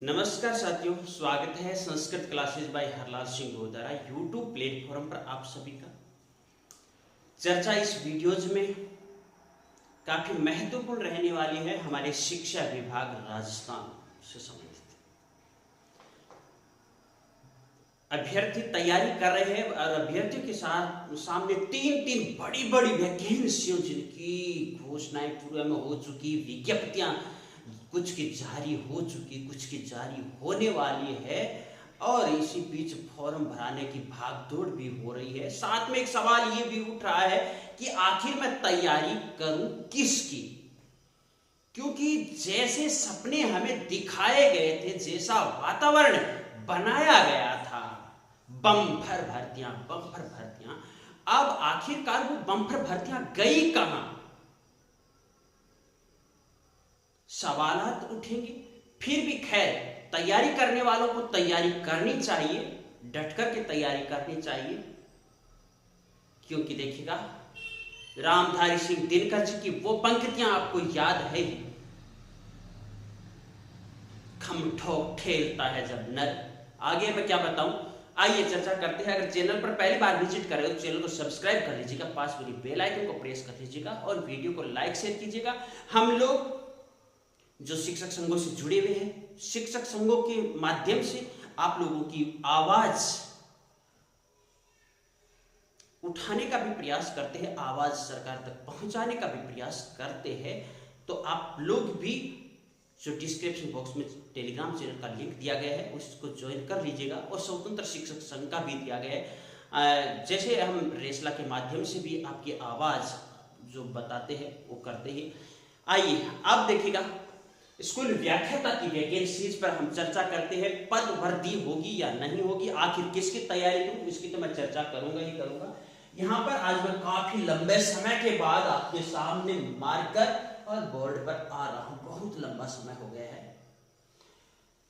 नमस्कार साथियों, स्वागत है Sanskrit classes bye Harlal Singh Godara YouTube platform पर। आप सभी का चर्चा इस वीडियोज में काफी महत्वपूर्ण रहने वाली है। हमारे शिक्षा विभाग राजस्थान से संबंधित अभ्यर्थी तैयारी कर रहे हैं और अभ्यर्थियों के साथ सामने तीन बड़ी बड़ी वैकेंसियों जिनकी घोषणाएं पूर्व में हो चुकी, विज्ञप्तियां कुछ की जारी हो चुकी, कुछ की जारी होने वाली है और इसी बीच फॉर्म भराने की भागदौड़ भी हो रही है। साथ में एक सवाल ये भी उठ रहा है कि आखिर मैं तैयारी करूं किसकी, क्योंकि जैसे सपने हमें दिखाए गए थे, जैसा वातावरण बनाया गया था, बम्पर भर्तियां, अब आखिरकार वो बम्पर भर्तियां गई कहां? सवालात उठेंगे। फिर भी खैर, तैयारी करने वालों को तैयारी करनी चाहिए, डट कर के तैयारी करनी चाहिए, क्योंकि देखिएगा रामधारी सिंह दिनकर जी की वो पंक्तियां आपको याद है ही, खम ठोक ठेलता है जब नर। आगे मैं क्या बताऊं, आइए चर्चा करते हैं। अगर चैनल पर पहली बार विजिट कर रहे हो तो चैनल को सब्सक्राइब कर लीजिएगा, पास वाली बेल आइकन को प्रेस कर लीजिएगा और वीडियो को लाइक शेयर कीजिएगा। हम लोग जो शिक्षक संघों से जुड़े हुए हैं, शिक्षक संघों के माध्यम से आप लोगों की आवाज उठाने का भी प्रयास करते हैं, आवाज सरकार तक पहुंचाने का भी प्रयास करते हैं। तो आप लोग भी जो डिस्क्रिप्शन बॉक्स में टेलीग्राम चैनल का लिंक दिया गया है उसको ज्वाइन कर लीजिएगा और स्वतंत्र शिक्षक संघ का भी दिया गया है। जैसे हम रेसला के माध्यम से भी आपकी आवाज जो बताते हैं वो करते हैं। आइए अब देखिएगा, स्कूल व्याख्याता की वैकेंसीज पर हम चर्चा करते हैं। पद वृद्धि होगी या नहीं होगी, आखिर किसकी तैयारी करूं, इसकी तो मैं चर्चा करूंगा ही करूंगा। यहाँ पर आज मैं काफी लंबे समय के बाद आपके सामने मार्कर और बोर्ड पर आ रहा हूं। बहुत लंबा समय हो गया है।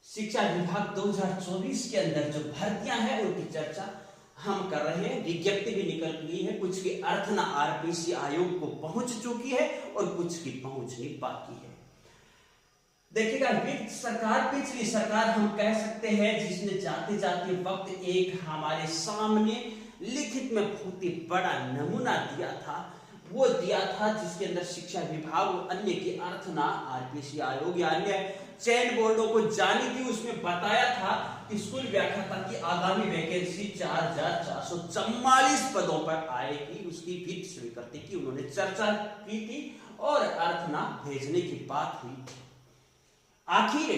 शिक्षा विभाग 2024 के अंदर जो भर्तियां हैं उनकी चर्चा हम कर रहे हैं। विज्ञप्ति भी निकल गई है, कुछ की अर्थना आरपीसी आयोग को पहुंच चुकी है और कुछ की पहुंचनी बाकी है। देखिएगा, वित्त सरकार, पिछली सरकार हम कह सकते हैं, जिसने जाते जाते वक्त एक हमारे सामने लिखित में बहुत ही बड़ा नमूना दिया था, वो दिया था जिसके अंदर शिक्षा विभाग और अन्य की अर्थना आरपीसी आयोग या अन्य चयन बोर्डों को जानी थी। उसमें बताया था कि स्कूल व्याख्याता की आगामी वैकेंसी 4444 पदों पर आएगी। उसकी भी स्वीकृति की उन्होंने चर्चा की थी और अर्थना भेजने की बात हुई थी। आखिर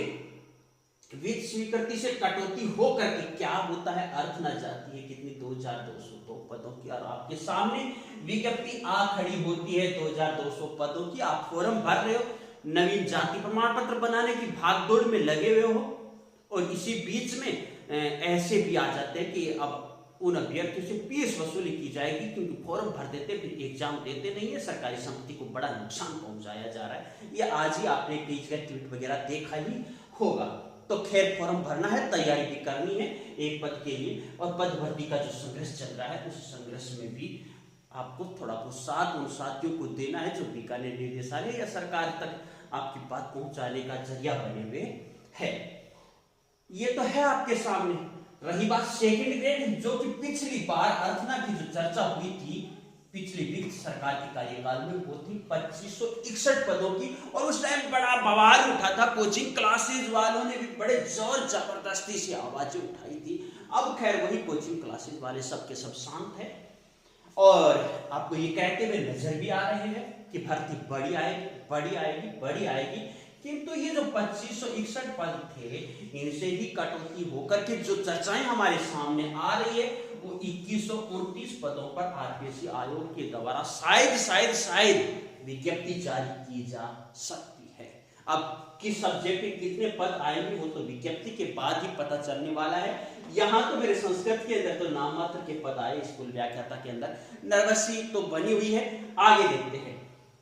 वित्त स्वीकृति से कटौती होकर के क्या होता है, अर्थना जाती है कितनी, 2202 पदों की, और आपके सामने विज्ञप्ति आ खड़ी होती है 2200 पदों की। आप फॉर्म भर रहे हो, नवीन जाति प्रमाण पत्र बनाने की भागदौड़ में लगे हुए हो और इसी बीच में ऐसे भी आ जाते हैं कि अब उन अभ्यर्थियों से फीस वसूली की जाएगी, क्योंकि फॉर्म भर देते फिर एग्जाम देते नहीं है। सरकारी संपत्ति को बड़ा नुकसान पहुंचाया जा रहा है। ये आज ही आपने कई जगह ट्वीट वगैरह देखा ही होगा। तो खैर, फॉर्म भरना है, तैयारी भी करनी है एक पद के लिए, और पद भर्ती का जो संघर्ष चल रहा है उस संघर्ष में भी आपको थोड़ा बहुत साथ उन साथियों को देना है जो बीकानेर निदेशालय या सरकार तक आपकी बात पहुंचाने का जरिया बने हुए है। ये तो है आपके सामने। रही बात सेकंड ग्रेड, जो कि पिछली बार अर्थना की जो चर्चा हुई थी पिछली वित्त सरकार के कार्यकाल में, वो थी 2561 पदों की, और उस टाइम बड़ा बवाल उठा था। कोचिंग क्लासेस वालों ने भी बड़े जोर जबरदस्ती से आवाजें उठाई थी। अब खैर वही कोचिंग क्लासेस वाले सबके सब शांत है और आपको ये कहते हुए नजर भी आ रहे हैं कि भर्ती बड़ी आएगी। किंतु ये जो 2561 पद थे, इनसे ही कटौती होकर के जो चर्चाएं हमारे सामने आ रही है वो 2129 पदों पर आरपीसी आयोग के द्वारा शायद विज्ञप्ति जारी की जा सकती है। अब किस सब्जेक्ट में कितने पद आएंगे वो तो विज्ञप्ति के बाद ही पता चलने वाला है। यहाँ तो मेरे संस्कृत के अंदर तो नाम मात्र के पद आए, स्कूल व्याख्याता के अंदर नर्वसी तो बनी हुई है। आगे देखते हैं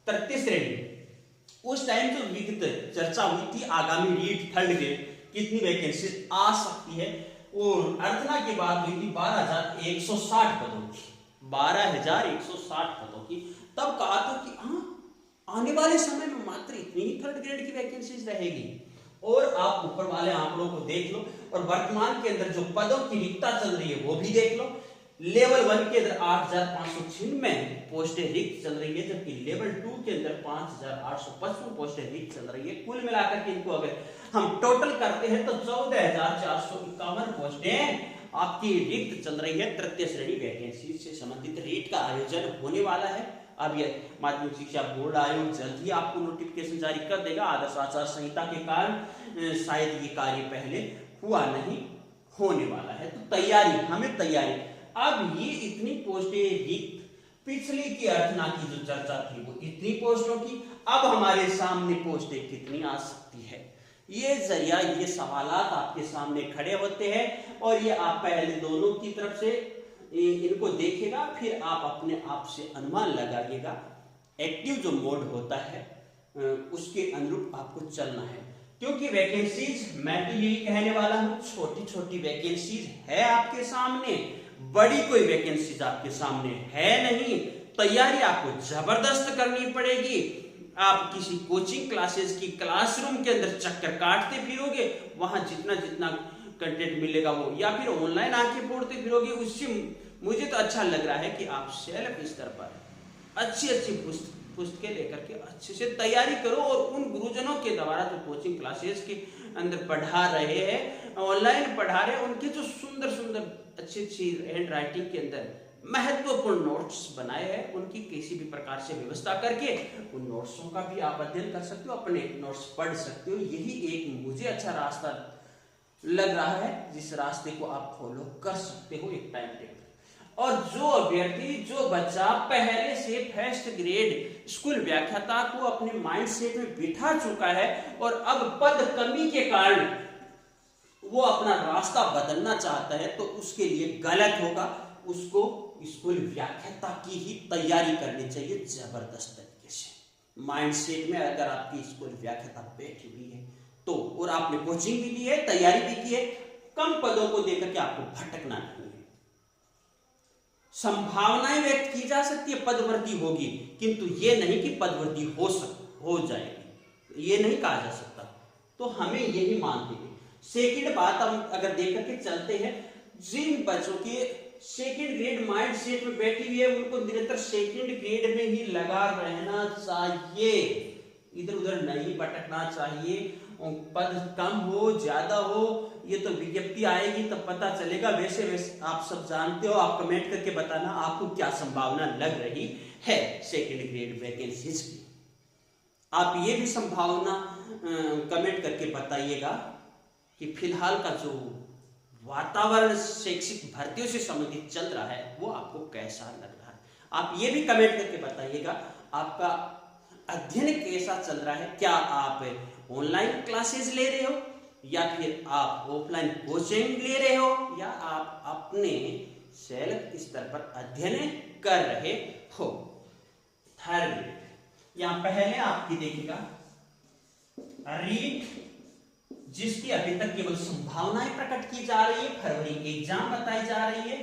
33 श्रेणी। उस टाइम जो विगत चर्चा हुई थी, आगामी रीट थर्ड ग्रेड कितनी वैकेंसी आ सकती है, और अर्थना की बात हुई थी 12,160 पदों की, 12,160 पदों की। तब कहा था कि हाँ, आने वाले समय में मात्र इतनी ही थर्ड ग्रेड की वैकेंसीज रहेगी। और आप ऊपर वाले आंकड़ों को देख लो और वर्तमान के अंदर जो पदों की रिक्तता चल रही है वो भी देख लो। लेवल 1 के अंदर 8,596 पोस्टें रिक्त चल रही है, जबकि लेवल 2 के अंदर 5,855 पोस्टें रिक्त चल रही है। कुल मिलाकर के इनको अगर हम टोटल करते हैं तो 14,451 पोस्टें आपकी रिक्त चल रही है। तृतीय श्रेणी वैकेंसी से संबंधित रीट का आयोजन होने वाला है। अब ये माध्यमिक शिक्षा बोर्ड आयोग जल्द ही आपको नोटिफिकेशन जारी कर देगा। आदर्श आचार संहिता के कारण शायद ये कार्य पहले हुआ नहीं, होने वाला है। तो तैयारी, हमें तैयारी। अब ये इतनी पोस्टें रिक्त, पिछली की अर्थना की जो चर्चा थी वो इतनी पोस्टों की, अब हमारे सामने पोस्टें कितनी आ सकती है, ये जरिया, ये सवालात आपके सामने खड़े होते हैं। और ये आप पहले दोनों की तरफ से इनको देखेगा, फिर आप अपने आप से अनुमान लगाइएगा। एक्टिव जो मोड होता है उसके अनुरूप आपको चलना है, क्योंकि वैकेंसीज, मैं तो यही कहने वाला हूं, छोटी छोटी वैकेंसीज है आपके सामने, बड़ी कोई वैकेंसीज आपके सामने है नहीं। तैयारी आपको जबरदस्त करनी पड़ेगी। आप किसी कोचिंग क्लासेस की क्लासरूम के अंदर चक्कर काटते फिरोगे, वहां जितना जितना कंटेंट मिलेगा वो, या फिर ऑनलाइन आके पढ़ते फिरोगे, उससे मुझे तो अच्छा लग रहा है कि आप सेल्फ स्तर पर अच्छी अच्छी पुस्तकें लेकर के अच्छे से तैयारी करो। और उन गुरुजनों के द्वारा जो कोचिंग क्लासेस के अंदर पढ़ा रहे हैं, ऑनलाइन पढ़ा रहे हैं, उनके जो सुंदर सुंदर अच्छी अच्छी हैंड राइटिंग के अंदर महत्वपूर्ण नोट्स बनाए हैं, उनकी किसी भी प्रकार से व्यवस्था करके उन नोट्सों का भी आप अध्ययन कर सकते हो, अपने नोट्स पढ़ सकते हो। यही एक मुझे अच्छा रास्ता लग रहा है, जिस रास्ते को आप फॉलो कर सकते हो एक टाइम टेबल। और जो अभ्यर्थी, जो बच्चा पहले से फर्स्ट ग्रेड स्कूल व्याख्याता को अपने माइंड सेट में बिठा चुका है और अब पद कमी के कारण वो अपना रास्ता बदलना चाहता है, तो उसके लिए गलत होगा। उसको स्कूल व्याख्याता की ही तैयारी करनी चाहिए जबरदस्त तरीके से। माइंडसेट में अगर आपकी स्कूल व्याख्याता बैठी हुई है तो, और आपने कोचिंग भी ली है, तैयारी भी की है, कम पदों को देकर के आपको भटकना नहीं है। संभावनाएं व्यक्त की जा सकती है पदवृद्धि होगी, किंतु ये नहीं कि पदवृद्धि हो जाएगी, ये नहीं कहा जा सकता। तो हमें यही मानते हैं। सेकंड बात हम अगर देख करके चलते हैं, जिन बच्चों के सेकंड ग्रेड माइंड सेट में बैठी हुई है, उनको निरंतर सेकंड ग्रेड में ही लगा रहना चाहिए, इधर उधर नहीं भटकना चाहिए। पद कम हो ज्यादा हो ये तो विज्ञप्ति आएगी तब पता चलेगा। वैसे वैसे आप सब जानते हो, आप कमेंट करके बताना आपको क्या संभावना लग रही है सेकंड ग्रेड वैकेंसीज की। आप ये भी संभावना कमेंट करके बताइएगा कि फिलहाल का जो वातावरण शैक्षिक भर्तियों से संबंधित चल रहा है वो आपको कैसा लग रहा है। आप ये भी कमेंट करके बताइएगा आपका अध्ययन कैसा चल रहा है। क्या आप ऑनलाइन क्लासेस ले रहे हो या फिर आप ऑफलाइन कोचिंग ले रहे हो, या आप अपने सेल्फ स्तर पर अध्ययन कर रहे हो। थर्ड ग्रेड, यहां पहले आपकी देखिएगा रीट, जिसकी अभी तक केवल संभावनाएं प्रकट की जा रही है, फरवरी एग्जाम बताई जा रही है,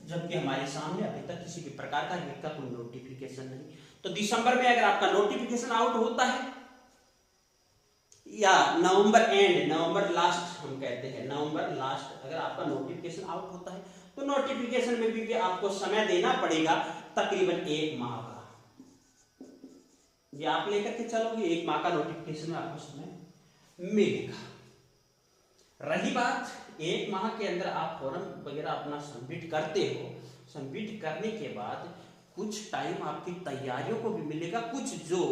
जबकि हमारे सामने अभी तक किसी भी प्रकार का रीट का कोई नोटिफिकेशन नहीं। तो दिसंबर में अगर आपका नोटिफिकेशन आउट होता है, या नवंबर एंड, नवंबर लास्ट हम कहते हैं, नवंबर लास्ट अगर आपका नोटिफिकेशन आउट होता है, तो नोटिफिकेशन में भी आपको समय देना पड़ेगा तकरीबन 1 माह का। ये आप लेकर के चलोगे, 1 माह का नोटिफिकेशन में आपको समय मिलेगा। रही बात 1 माह के अंदर आप फॉर्म वगैरह अपना सबमिट करते हो, सबमिट करने के बाद कुछ टाइम आपकी तैयारियों को भी मिलेगा। कुछ जो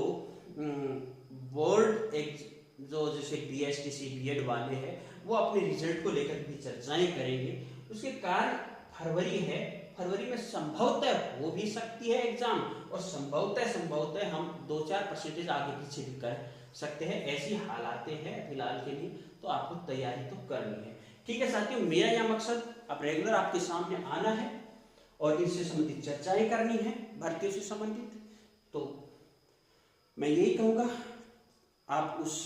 बोर्ड एक जो जैसे बीएसटीसी बीएड वाले हैं वो अपने रिजल्ट को लेकर भी चर्चाएं करेंगे। उसके कारण फरवरी है, फरवरी में संभवतः हो भी सकती है एग्जाम, और संभवतः हम 2-4% आगे पीछे भी कर सकते हैं। ऐसी हालातें हैं फिलहाल के लिए, तो आपको तैयारी तो करनी है। ठीक है साथियों, मेरा यह मकसद अब रेगुलर आपके सामने आना है और इनसे संबंधित चर्चाएं करनी है, भर्तियों से संबंधित। तो मैं यही कहूँगा आप उस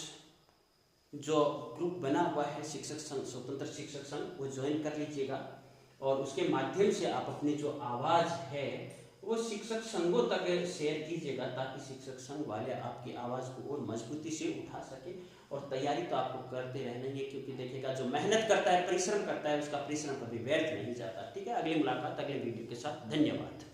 जो ग्रुप बना हुआ है शिक्षक संघ, स्वतंत्र शिक्षक संघ, वो ज्वाइन कर लीजिएगा, और उसके माध्यम से आप अपनी जो आवाज़ है वो शिक्षक संघों तक शेयर कीजिएगा, ताकि शिक्षक संघ वाले आपकी आवाज़ को और मजबूती से उठा सके और तैयारी तो आपको करते रहना ही है, क्योंकि देखिएगा जो मेहनत करता है, परिश्रम करता है, उसका परिश्रम कभी व्यर्थ नहीं जाता। ठीक है, अगली मुलाकात अगले वीडियो के साथ। धन्यवाद।